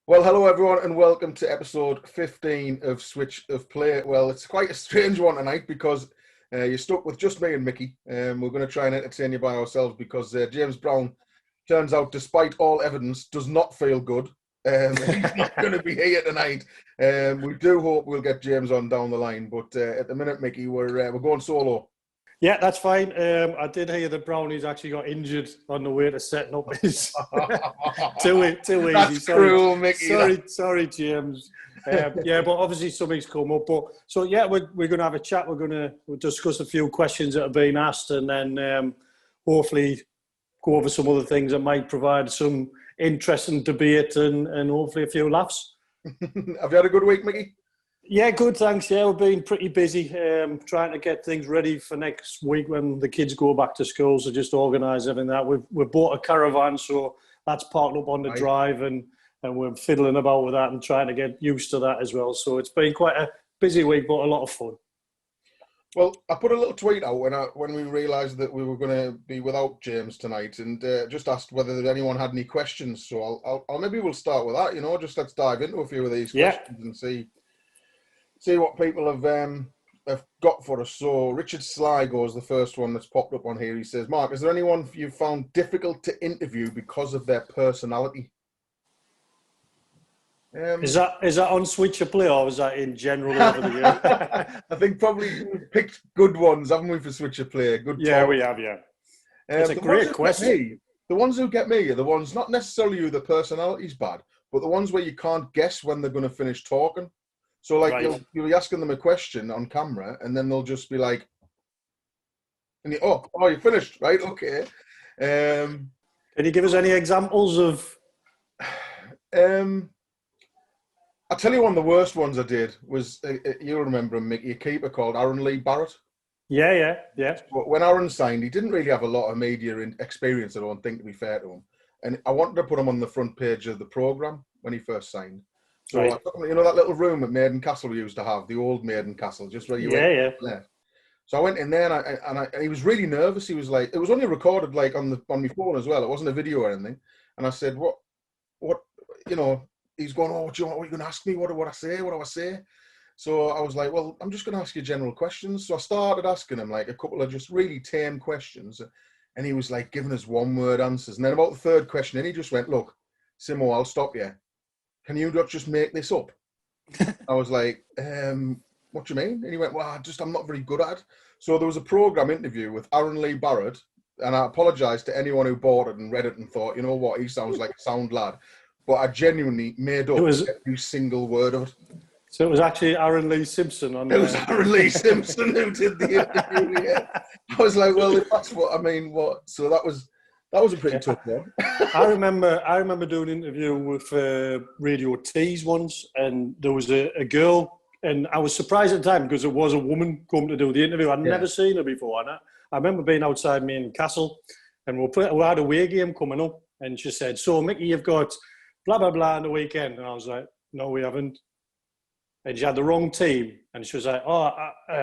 Well, hello everyone, and welcome to episode 15 of Switch of Play. Well, it's quite a strange one tonight because you're stuck with just me and Mickey. We're going to try and entertain you by ourselves because James Brown turns out, despite all evidence, does not feel good. He's not going to be here tonight. We do hope we'll get James on down the line, but at the minute, Mickey, we're going solo. Yeah, that's fine. I did hear that Brownie's actually got injured on the way to setting up his too easy. That's cruel, Mickey. Sorry, James. Yeah, but obviously something's come up. But so yeah, we're going to have a chat. We'll discuss a few questions that have been asked, and then hopefully go over some other things that might provide some interesting debate and hopefully a few laughs. Have you had a good week, Mickey? Yeah, good, thanks. Yeah, we've been pretty busy trying to get things ready for next week when the kids go back to school. So just organise everything that. We've bought a caravan, so that's parked up on the drive and we're fiddling about with that and trying to get used to that as well. So it's been quite a busy week, but a lot of fun. Well, I put a little tweet out when we realised that we were going to be without James tonight, and just asked whether anyone had any questions. So I'll maybe we'll start with that. Just let's dive into a few of these questions and see what people have got for us. So Richard Sligo is the first one that's popped up on here. He says, Mark, is there anyone you found difficult to interview because of their personality? Is that on Switch of Play or is that in general over the year? I think probably we've picked good ones, haven't we, for Switch of Play? Yeah, we have, yeah. It's a great question. The ones who get me are the ones, not necessarily who the personality's bad, but the ones where you can't guess when they're going to finish talking. So, like, you'll be asking them a question on camera, and then they'll just be like, "Oh, you finished, right? Okay." Can you give us any examples of? I'll tell you one of the worst ones I did was, you'll remember him, Mickey, a keeper called Aaron Lee Barrett. Yeah. But when Aaron signed, he didn't really have a lot of media experience, I don't think, to be fair to him. And I wanted to put him on the front page of the programme when he first signed. So, I took him, that little room at Maiden Castle we used to have, the old Maiden Castle, just where you went. Yeah. So I went in there and he was really nervous. He was like, it was only recorded like on my phone as well. It wasn't a video or anything. And I said, what, he's going, what are you going to ask me? What do I say? So I was like, well, I'm just going to ask you general questions. So I started asking him like a couple of just really tame questions. And he was like giving us one-word answers. And then about the third question, and he just went, look, Simo, I'll stop you. Can you not just make this up? I was like, what do you mean? And he went, well, I'm not very good at it. So there was a programme interview with Aaron Lee Barrett. And I apologise to anyone who bought it and read it and thought, you know what, he sounds like a sound lad. But I genuinely made up every single word of it. So it was actually Aaron Lee Simpson. It was Aaron Lee Simpson who did the interview. Yeah. I was like, well, if that's what I mean, what? So that was a pretty tough one. I remember doing an interview with Radio Tees once, and there was a girl, and I was surprised at the time because it was a woman come to do the interview. I'd never seen her before, and I remember being outside Maiden Castle, and we had a away game coming up, and she said, "So, Mickey, you've got blah blah blah on the weekend," and I was like, "No, we haven't." And she had the wrong team, and she was like,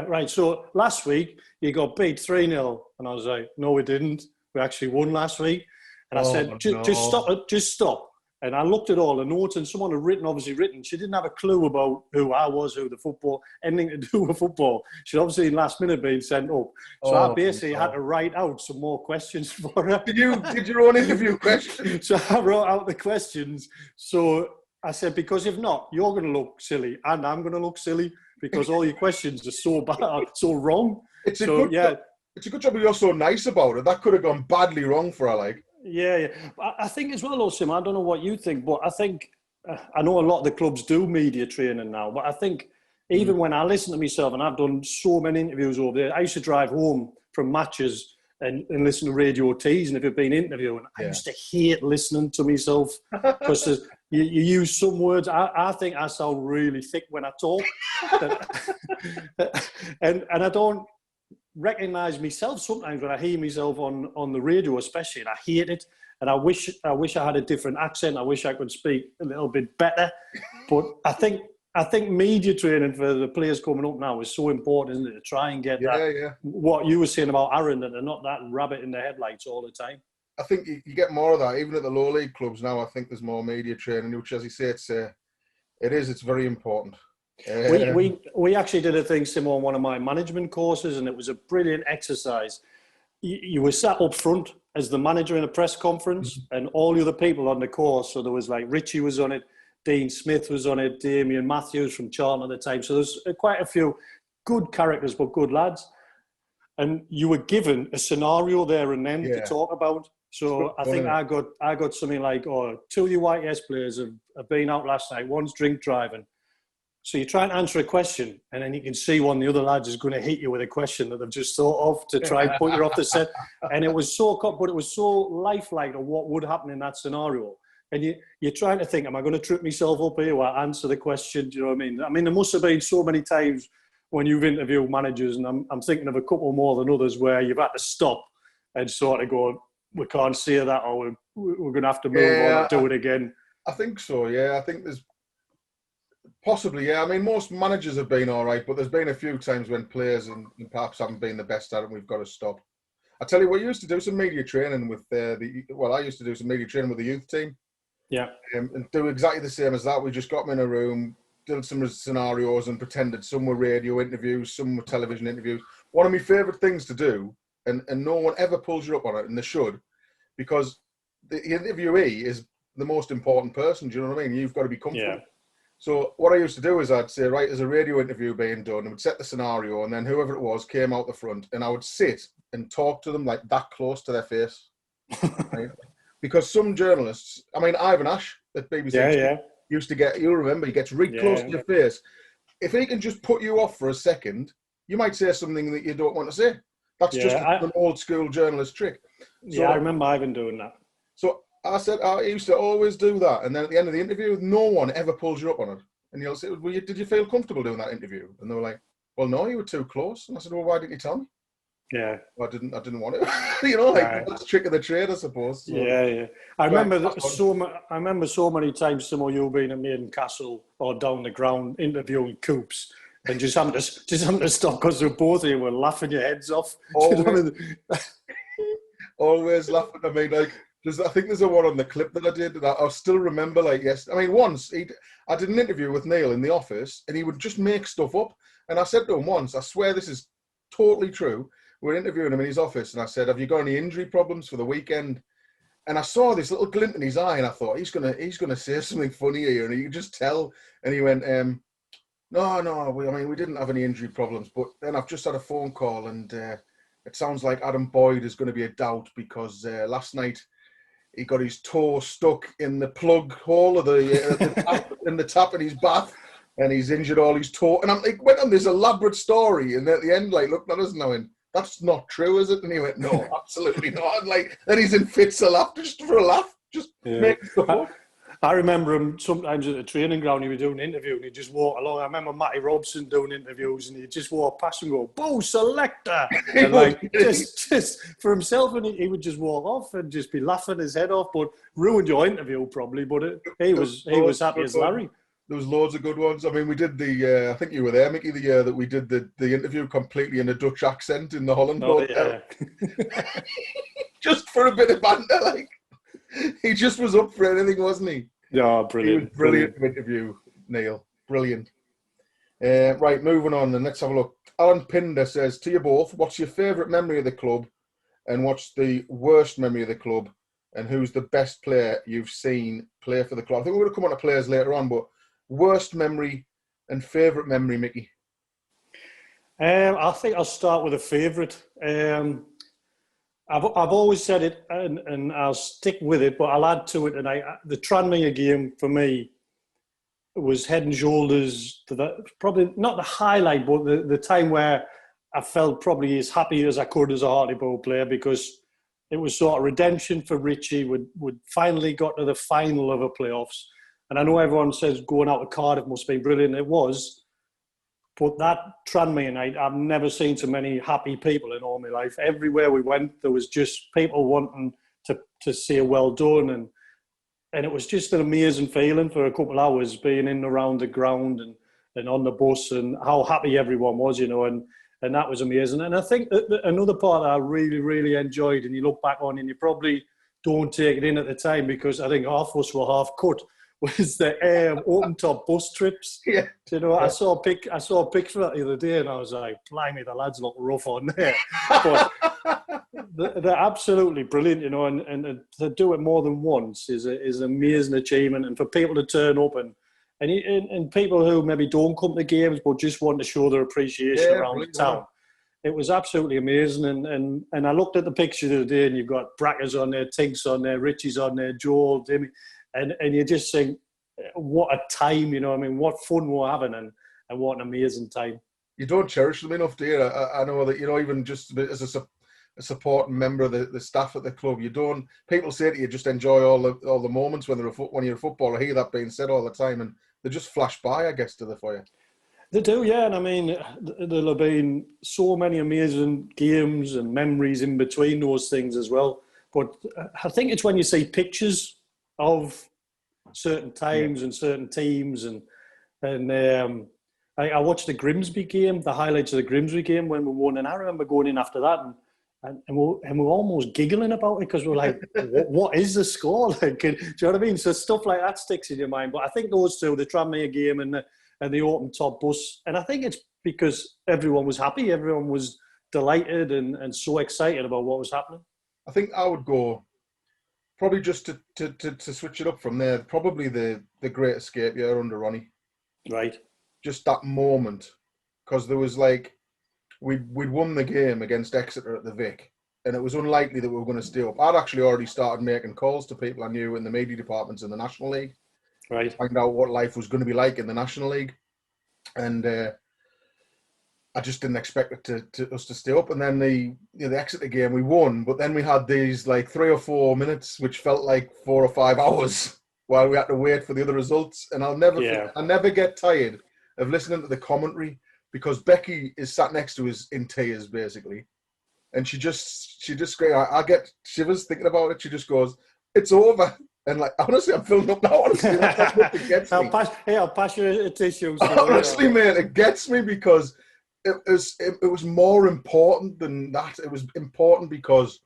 right. So last week you got beat 3-0, and I was like, "No, we didn't. We actually won last week." And I said, just stop. And I looked at all the notes, and someone had obviously written. She didn't have a clue about who I was, anything to do with football. She'd obviously last minute been sent up. So I basically had to write out some more questions for her. Did your own interview questions? So I wrote out the questions. So I said, because if not, you're going to look silly, and I'm going to look silly because all your questions are so bad, so wrong. It's a good job you're so nice about it. That could have gone badly wrong for her, like. Yeah. I think as well, though, Sim, I don't know what you think, but I think, I know a lot of the clubs do media training now, but I think even when I listen to myself, and I've done so many interviews over there, I used to drive home from matches and listen to Radio Tees, and if you've been interviewing, I used to hate listening to myself because you use some words. I think I sound really thick when I talk, and I don't recognise myself sometimes when I hear myself on the radio, especially, and I hate it. And I wish I had a different accent. I wish I could speak a little bit better. But I think media training for the players coming up now is so important, isn't it? To try and get what you were saying about Aaron, that they're not that rabbit in the headlights all the time. I think you get more of that even at the low league clubs now. I think there's more media training, which, as you say, it's very important. We actually did a thing similar on one of my management courses, and it was a brilliant exercise. You were sat up front as the manager in a press conference, and all the other people on the course. So there was like Richie was on it, Dean Smith was on it, Damien Matthews from Charlton at the time. So there's quite a few good characters, but good lads. And you were given a scenario there and then to talk about. So I think I got something like, two of your YTS players have been out last night. One's drink driving. So you try and answer a question, and then you can see one of the other lads is going to hit you with a question that they've just thought of to try and put you off the set. And it was so lifelike of what would happen in that scenario. And you're trying to think, am I going to trip myself up here while I answer the question? Do you know what I mean? I mean, there must have been so many times when you've interviewed managers, and I'm thinking of a couple more than others, where you've had to stop and sort of go, we can't say that, or we're going to have to move on and do it again. I think so, yeah. I think there's possibly, yeah. I mean, most managers have been all right, but there's been a few times when players and perhaps haven't been the best at it, and we've got to stop. I tell you, we used to do some media training with I used to do some media training with the youth team. Yeah. And do exactly the same as that. We just got them in a room, did some scenarios and pretended some were radio interviews, some were television interviews. One of my favourite things to do, and no one ever pulls you up on it, and they should, because the interviewee is the most important person. Do you know what I mean? You've got to be comfortable. Yeah. So what I used to do is I'd say, right, there's a radio interview being done, and would set the scenario, and then whoever it was came out the front, and I would sit and talk to them like that close to their face. Right? Because some journalists, I mean, Ivan Ash at BBC used to get, you'll remember, he gets really close to your face. If he can just put you off for a second, you might say something that you don't want to say. That's just an old school journalist trick. So, I remember Ivan doing that. So I said, I used to always do that. And then at the end of the interview, no one ever pulls you up on it. And you'll say, well, did you feel comfortable doing that interview? And they were like, well, no, you were too close. And I said, well, why didn't you tell me? Yeah. Well, I didn't want it. You know, like that's the trick of the trade, I suppose. So, yeah. I remember so many times some of you being at Maiden Castle or down the ground interviewing Coops and just having to stop because both of you were laughing your heads off. Always laughing. I mean, like, I think there's a one on the clip that I did that I still remember. Like, yes, I mean, once I did an interview with Neil in the office, and he would just make stuff up. And I said to him once, I swear this is totally true. We're interviewing him in his office, and I said, "Have you got any injury problems for the weekend?" And I saw this little glint in his eye, and I thought he's gonna say something funny here, and you could just tell. And he went, "No, we didn't have any injury problems, but then I've just had a phone call, and it sounds like Adam Boyd is going to be a doubt because last night he got his toe stuck in the plug hole of the tap in his bath, and he's injured all his toe." And I'm like, went on this elaborate story, and at the end, like, look, that isn't knowing. That's not true, is it? And he went, no, absolutely not. And like, then he's in fits of laughter, just for a laugh, make stuff up. I remember him sometimes at the training ground, he would do an interview and he'd just walk along. I remember Matty Robson doing interviews and he'd just walk past and go, "Boo, selector!" And like, just for himself, and he would just walk off and just be laughing his head off, but ruined your interview probably, but he was happy as Larry. There was loads of good ones. I mean, we did I think you were there, Micky, the year that we did the interview completely in a Dutch accent in the Holland Hotel. Just for a bit of banter, like. He just was up for anything, wasn't he? Yeah, brilliant. He was brilliant interview, Neil. Brilliant. Right, moving on, and let's have a look. Alan Pinder says, to you both, what's your favourite memory of the club and what's the worst memory of the club, and who's the best player you've seen play for the club? I think we're going to come on to players later on, but worst memory and favourite memory, Micky? I think I'll start with a favourite. I've always said it, and I'll stick with it, but I'll add to it. And the Tranmere game for me was head and shoulders to that. Probably not the highlight, but the time where I felt probably as happy as I could as a Hartlepool player, because it was sort of redemption for Richie. We'd finally got to the final of the playoffs, and I know everyone says going out to Cardiff must be brilliant. It was. But that Tranmere night, I've never seen so many happy people in all my life. Everywhere we went, there was just people wanting to say well done. And it was just an amazing feeling for a couple of hours being in and around the ground and on the bus, and how happy everyone was, you know, and that was amazing. And I think that another part that I really, really enjoyed, and you look back on and you probably don't take it in at the time because I think half of us were half cut. Was the open top bus trips? Yeah. Do you know, Yeah. I saw a picture of that the other day, and I was like, "Blimey, the lads look rough on there." But they're absolutely brilliant, you know, and to do it more than once is an amazing achievement, and for people to turn up and people who maybe don't come to games but just want to show their appreciation around the town. It was absolutely amazing, and I looked at the picture the other day, and you've got Brackers on there, Tinks on there, Richie's on there, Joel, Dimmy, and you just think, what a time, you know. I mean, what fun we're having, and what an amazing time. You don't cherish them enough, do you? I know that, you know, even just as a supporting member of the staff at the club, you don't. People say to you, just enjoy all the moments when you're a footballer. I hear that being said all the time, and they just flash by, I guess, for you. They do, yeah. And I mean, there'll have been so many amazing games and memories in between those things as well. But I think it's when you see pictures of certain times and certain teams, and I watched the Grimsby game, the highlights of the Grimsby game when we won, and I remember going in after that and we're almost giggling about it because we're like, what is the score? Like, do you know what I mean? So stuff like that sticks in your mind. But I think those two, the Tranmere game and the open top bus, and I think it's because everyone was happy, everyone was delighted and so excited about what was happening. I think I would go probably just to switch it up from there. Probably the Great Escape year under Ronnie. Right. Just that moment, because there was like we'd won the game against Exeter at the Vic, and it was unlikely that we were going to stay up. I'd actually already started making calls to people I knew in the media departments in the National League, right, find out what life was going to be like in the National League, and I just didn't expect it us to stay up. And then the Exeter game we won, but then we had these like 3 or 4 minutes which felt like 4 or 5 hours while we had to wait for the other results. And I'll never get tired of listening to the commentary, because Becky is sat next to us in tears basically, and she just I get shivers thinking about it. She just goes, "It's over." And like, honestly, I'm filling up now. Honestly, that's how much it gets me. I'll pass you a tissue. Honestly, mate, it gets me because it was more important than that. It was important because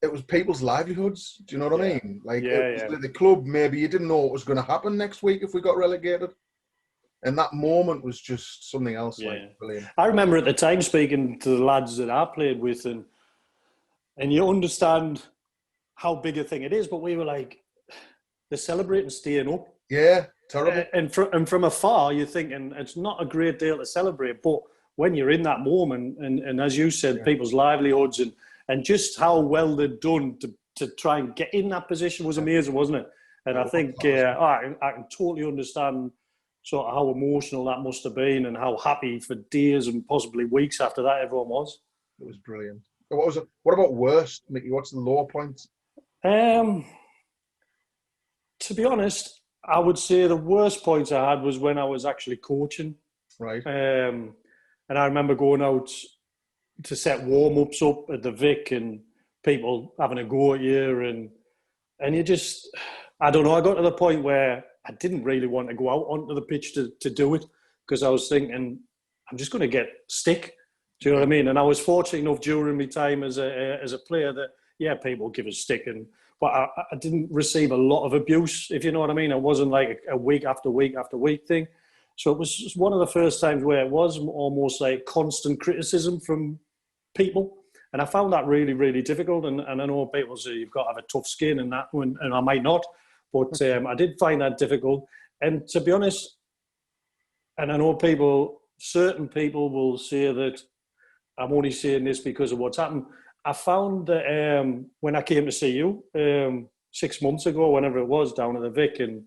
it was people's livelihoods. Do you know what I mean? Like, the club, maybe you didn't know what was going to happen next week if we got relegated. And that moment was just something else. Yeah. Like, brilliant. I remember at the time speaking to the lads that I played with, and you understand how big a thing it is, but we were like, they're celebrating staying up. Yeah, terrible. And from afar, you're thinking it's not a great deal to celebrate, but when you're in that moment, and as you said, people's livelihoods and just how well they'd done to try and get in that position was amazing, wasn't it? And I think I can totally understand sort of how emotional that must have been, and how happy for days and possibly weeks after that everyone was. It was brilliant. What about worst, Micky? What's the low points? To be honest, I would say the worst points I had was when I was actually coaching. Right. And I remember going out to set warm-ups up at the Vic and people having a go at you, and you just, I don't know, I got to the point where I didn't really want to go out onto the pitch to do it, because I was thinking, I'm just going to get stick. Do you know what I mean? And I was fortunate enough during my time as a player that, people give us stick, but I didn't receive a lot of abuse, if you know what I mean. It wasn't like a week after week after week thing. So it was just one of the first times where it was almost like constant criticism from people. And I found that really, really difficult. And I know people say you've got to have a tough skin and that, and I might not. But I did find that difficult. And to be honest, and I know certain people will say that I'm only saying this because of what's happened. I found that when I came to see you 6 months ago, whenever it was, down at the Vic, and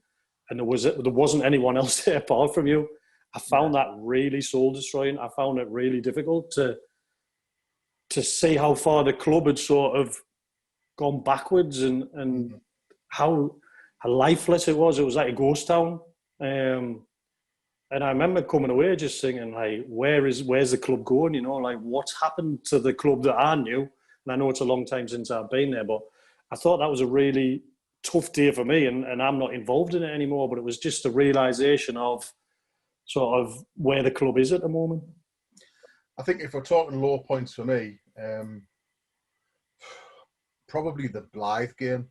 there wasn't anyone else there apart from you, I found that really soul destroying. I found it really difficult to see how far the club had sort of gone backwards, and how lifeless it was. It was like a ghost town. And I remember coming away just thinking, like, where's the club going? You know, like, what's happened to the club that I knew? And I know it's a long time since I've been there, but I thought that was a really tough day for me, and I'm not involved in it anymore. But it was just a realisation of sort of where the club is at the moment. I think if we're talking low points for me, probably the Blythe game.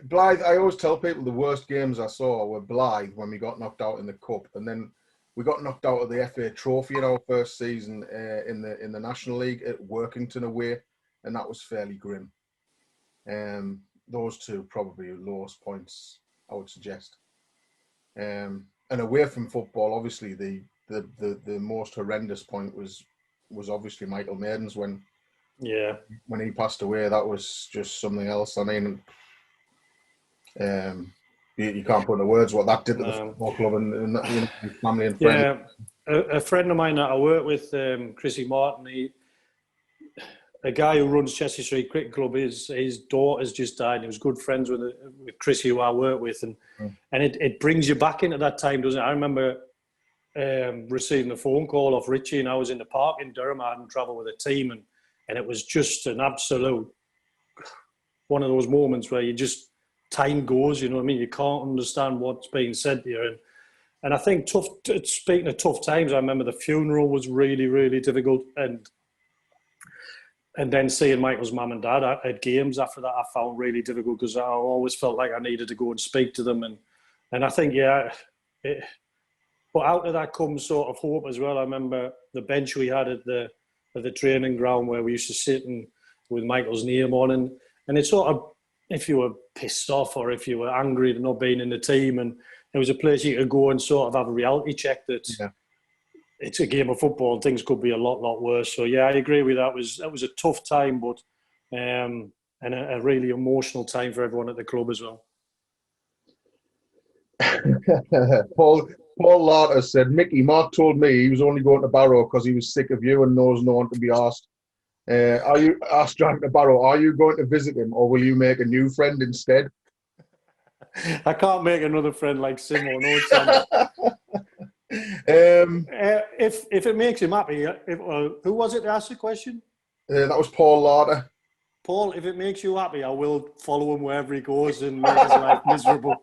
Blythe, I always tell people the worst games I saw were Blythe when we got knocked out in the cup, and then we got knocked out of the FA Trophy in our first season in the National League at Workington away, and that was fairly grim. Those two probably lowest points, I would suggest. And away from football, obviously the most horrendous point was obviously Michael Maiden's when he passed away. That was just something else. I mean, you can't put into words what that did to the football club and family and friends. Yeah, a friend of mine that I work with, Chrissy Martin, a guy who runs Chelsea Street Cricket Club, his daughter's just died. He was good friends with Chrissy, who I work with, and it brings you back into that time, doesn't it? I remember receiving a phone call off Richie, and I was in the park in Durham. I hadn't travelled with a team, and it was just an absolute one of those moments where you just time goes. You know what I mean? You can't understand what's being said to you, and I think speaking of tough times, I remember the funeral was really, really difficult, and then seeing Michael's mum and dad at games after that, I found really difficult because I always felt like I needed to go and speak to them. And I think, but out of that comes sort of hope as well. I remember the bench we had at the training ground where we used to sit with Michael's name on. And it's sort of, if you were pissed off or if you were angry at not being in the team, and there was a place you could go and sort of have a reality check that... Yeah. It's a game of football and things could be a lot worse. So, yeah, I agree with that. It was a tough time, but and a really emotional time for everyone at the club as well. Paul Larter said, Micky, Mark told me he was only going to Barrow because he was sick of you and knows no one to be asked. Are you asked driving to Barrow? Are you going to visit him or will you make a new friend instead? I can't make another friend like Simo. No chance. If it makes him happy, who was it that asked the question? That was Paul Larter. Paul, if it makes you happy, I will follow him wherever he goes and make his life miserable.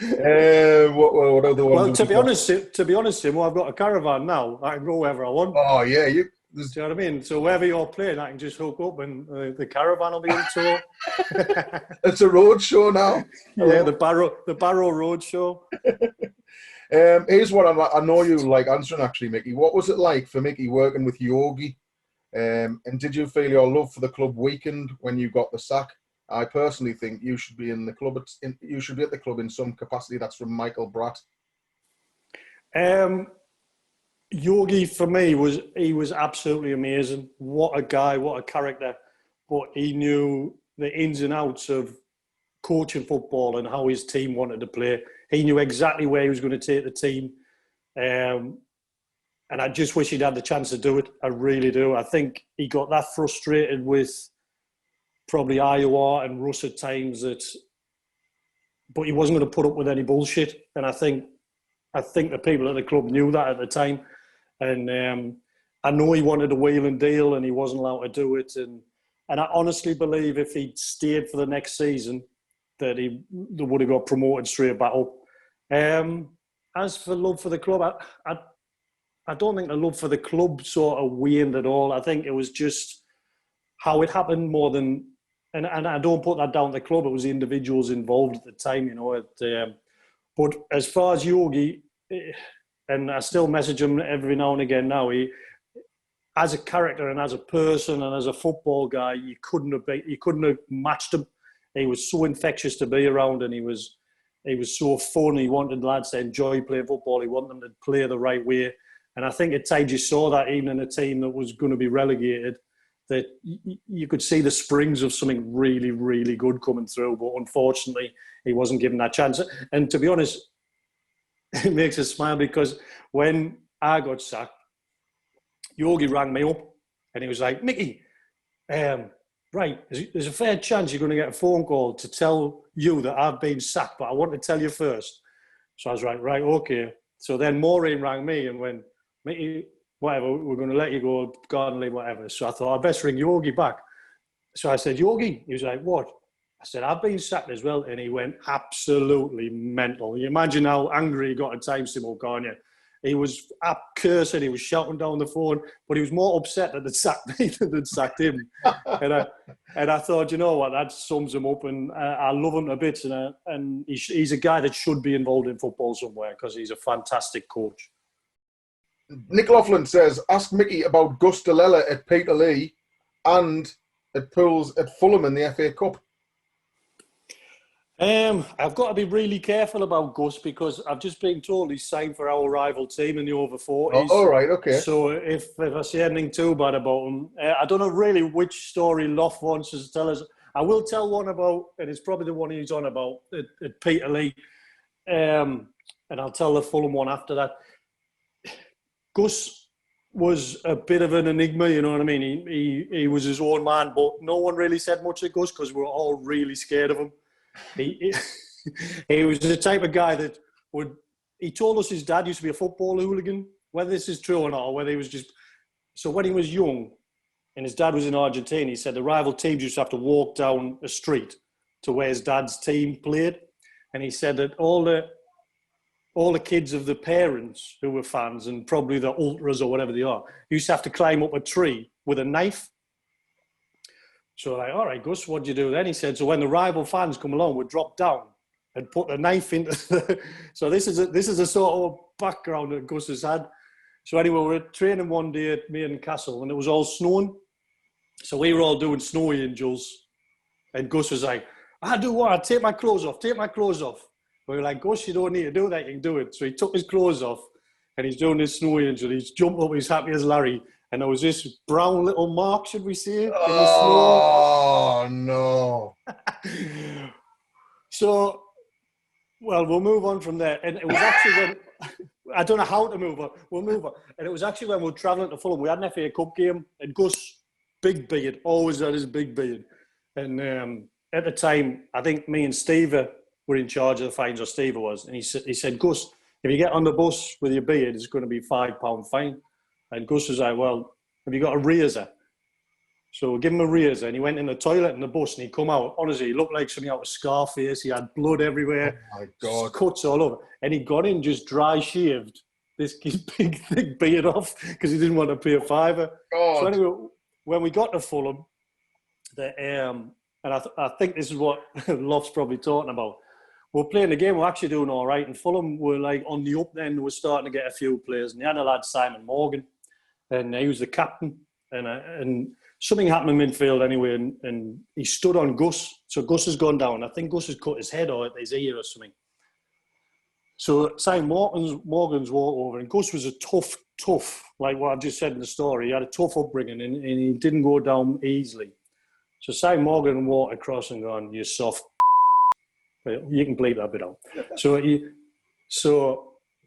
What other ones? Well, to be honest, Simo, I've got a caravan now. I can go wherever I want. Oh yeah, do you know what I mean? So wherever you're playing, I can just hook up and the caravan will be in tow. It's a road show now. Yeah, the Barrow Road Show. Here's what I know you like answering, actually, Micky. What was it like for Micky working with Yogi? And did you feel your love for the club weakened when you got the sack? I personally think you should be in the club. You should be at the club in some capacity. That's from Michael Bratt. Yogi for me was absolutely amazing. What a guy! What a character! But he knew the ins and outs of coaching football and how his team wanted to play. He knew exactly where he was going to take the team. And I just wish he'd had the chance to do it. I really do. I think he got that frustrated with probably Iowa and Russ at times but he wasn't going to put up with any bullshit. And I think the people at the club knew that at the time. And I know he wanted a wheel and deal and he wasn't allowed to do it. And I honestly believe if he'd stayed for the next season, that they would have got promoted straight back up. As for love for the club, I don't think the love for the club sort of waned at all. I think it was just how it happened more than, and I don't put that down to the club. It was the individuals involved at the time, you know. But as far as Yogi, and I still message him every now and again now, he, as a character and as a person and as a football guy, you couldn't have matched him. He was so infectious to be around, and he was so fun. He wanted lads to enjoy playing football. He wanted them to play the right way. And I think at times you saw that even in a team that was going to be relegated, that you could see the springs of something really, really good coming through. But unfortunately, he wasn't given that chance. And to be honest, it makes us smile because when I got sacked, Yogi rang me up and he was like, Micky, right, there's a fair chance you're going to get a phone call to tell you that I've been sacked, but I want to tell you first. So I was like, right, okay. So then Maureen rang me and went, Micky, whatever, we're going to let you go, garden leave, whatever. So I thought, I'd best ring Yogi back. So I said, Yogi? He was like, what? I said, I've been sacked as well. And he went absolutely mental. You imagine how angry he got at times, Simo, can't you? He was up cursing. He was shouting down the phone, but he was more upset that they'd sacked me than they'd sacked him. and I thought, you know what, that sums him up. And I love him to bits. And he's a guy that should be involved in football somewhere because he's a fantastic coach. Nick Laughlin says, ask Micky about Gus Lella at Peterlee and at Pools at Fulham in the FA Cup. I've got to be really careful about Gus because I've just been told he's signed for our rival team in the over 40s. Oh, all right, okay. So if I say anything too bad about him, I don't know really which story Loft wants us to tell us. I will tell one about, and it's probably the one he's on about at Peterlee, and I'll tell the Fulham one after that. Gus was a bit of an enigma, you know what I mean? He was his own man, but no one really said much to Gus because we were all really scared of him. He was the type of guy that he told us his dad used to be a football hooligan, whether this is true or not, or whether he was just, so when he was young and his dad was in Argentina, he said the rival teams used to have to walk down a street to where his dad's team played. And he said that all the kids of the parents who were fans and probably the ultras or whatever they are, used to have to climb up a tree with a knife. So like, all right, Gus, what do you do then? He said, so when the rival fans come along, we'd drop down and put the knife into the... So this is a sort of background that Gus has had. So anyway, we were training one day at Maiden Castle and it was all snowing. So we were all doing snow angels. And Gus was like, I do what? Take my clothes off. We were like, Gus, you don't need to do that. You can do it. So he took his clothes off and he's doing this snow angel. He's jumped up. He's happy as Larry. And there was this brown little mark, should we say, in the snow. Oh, no. So, well, we'll move on from there. And it was actually when, I don't know how to move on, we'll move on. And it was actually when we were travelling to Fulham, we had an FA Cup game, and Gus, big beard, always had his big beard. And at the time, I think me and Steve were in charge of the fines, or Steve was. And he said, Gus, if you get on the bus with your beard, it's going to be £5 fine. And Gus was like, well, have you got a razor? So we give him a razor, and he went in the toilet in the bus, and he come out. Honestly, he looked like something out of Scarface. He had blood everywhere. Oh, my God. Cuts all over. And he got in, just dry shaved this big, thick beard off because he didn't want to pay a £5. God. So anyway, when we got to Fulham, and I think this is what Loft's probably talking about. We're playing the game, we're actually doing all right. And Fulham were like on the up then, we're starting to get a few players. And they had a lad, Simon Morgan, and he was the captain. And something happened in midfield anyway, and he stood on Gus. So Gus has gone down. I think Gus has cut his head or his ear or something. So Simon Morgan's walked over, and Gus was a tough, like what I've just said in the story. He had a tough upbringing, and he didn't go down easily. So Simon Morgan walked across and gone, you soft. You can bleep that bit out. So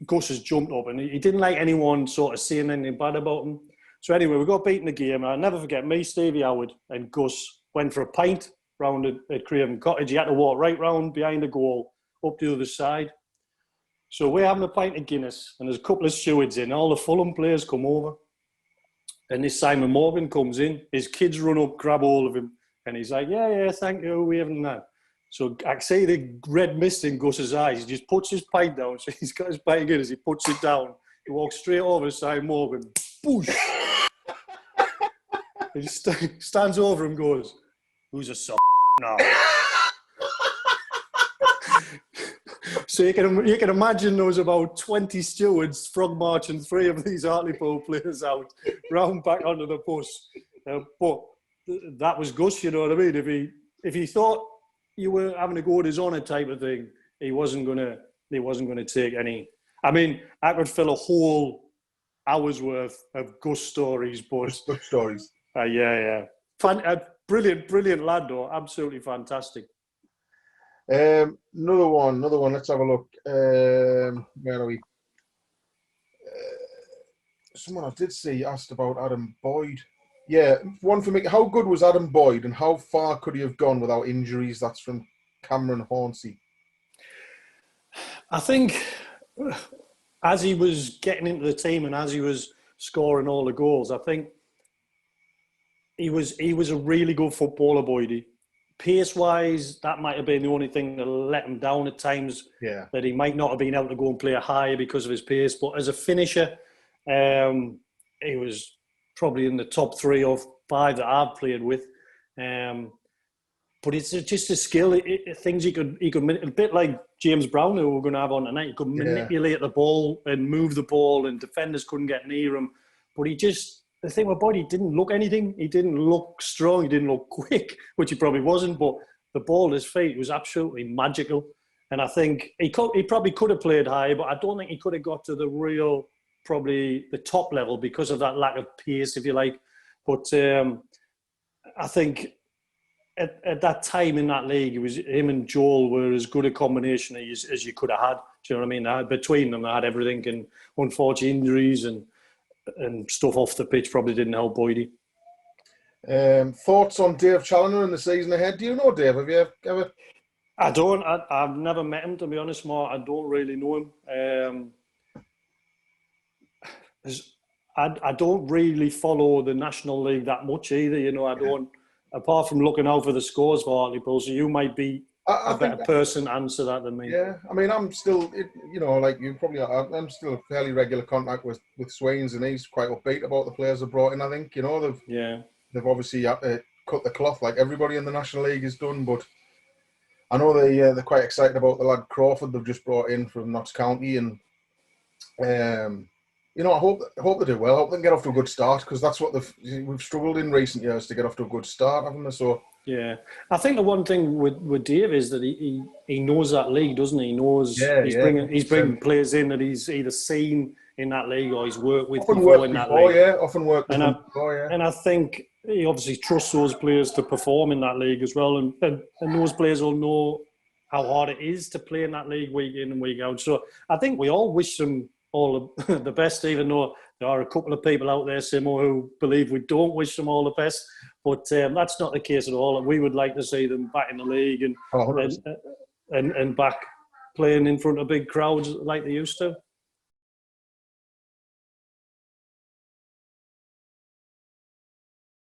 Gus has jumped up, and he didn't like anyone sort of saying anything bad about him. So anyway, we got beaten the game, and I'll never forget, me, Stevie Howard, and Gus went for a pint round at Craven Cottage. He had to walk right round behind the goal, up the other side. So we're having a pint of Guinness, and there's a couple of stewards in. All the Fulham players come over, and this Simon Morgan comes in. His kids run up, grab hold of him, and he's like, yeah, thank you, we haven't that. So I see the red mist in Gus's eyes. He just puts his pint down. So he's got his pint in as he puts it down. He walks straight over to Simon Morgan. Boosh! He stands over him and goes, who's a soft now? So you can imagine there was about 20 stewards frog marching 3 of these Hartlepool players out, round back onto the bus. But that was Gus, you know what I mean? If he thought you were having a go at his honour type of thing, he wasn't gonna take any. I mean, I could fill a whole hour's worth of Gus stories, but Gus stories. Yeah. Brilliant lad though, absolutely fantastic. Another one. Let's have a look. Where are we? Someone I did see asked about Adam Boyd. Yeah, one for me. How good was Adam Boyd, and how far could he have gone without injuries? That's from Cameron Hornsey. I think as he was getting into the team and as he was scoring all the goals, I think he was a really good footballer, Boydie. pace-wise, that might have been the only thing that let him down at times. Yeah. That he might not have been able to go and play higher because of his pace. But as a finisher, he was probably in the top 3 or 5 that I've played with. But it's just a skill. Things he could a bit like James Brown, who we're going to have on tonight. He could manipulate the ball and move the ball, and defenders couldn't get near him. But the thing about he didn't look anything. He didn't look strong. He didn't look quick, which he probably wasn't. But the ball at his feet was absolutely magical. And I think he probably could have played higher, but I don't think he could have got to probably the top level because of that lack of pace, if you like. But I think at that time in that league, it was him and Joel were as good a combination as you could have had. Do you know what I mean? Between them, they had everything, and unfortunate injuries and stuff off the pitch probably didn't help Boydie. Thoughts on Dave Challoner in the season ahead? Do you know Dave? Have you ever? I don't. I've never met him, to be honest, Mark. I don't really know him. I don't really follow the National League that much either. You know, I don't. Apart from looking out for the scores for Hartlepool, so you might be a better person to answer that than me. Yeah, I mean, I'm still, like you probably are, I'm still a fairly regular contact with Swains, and he's quite upbeat about the players they've brought in. I think, they've obviously had to cut the cloth like everybody in the National League has done, but I know they're quite excited about the lad Crawford they've just brought in from Notts County, and I hope they do well. I hope they can get off to a good start, because that's what we've struggled in recent years to get off to a good start, haven't we? So yeah, I think the one thing with Dave is that he knows that league, doesn't he? He knows he's bringing players in that he's either seen in that league or he's worked with before in that league. Often worked with them before, yeah. And I think he obviously trusts those players to perform in that league as well, and those players will know how hard it is to play in that league week in and week out. So I think we all wish them all the best, even though there are a couple of people out there, Simo, who believe we don't wish them all the best. But that's not the case at all. We would like to see them back in the league and back playing in front of big crowds like they used to.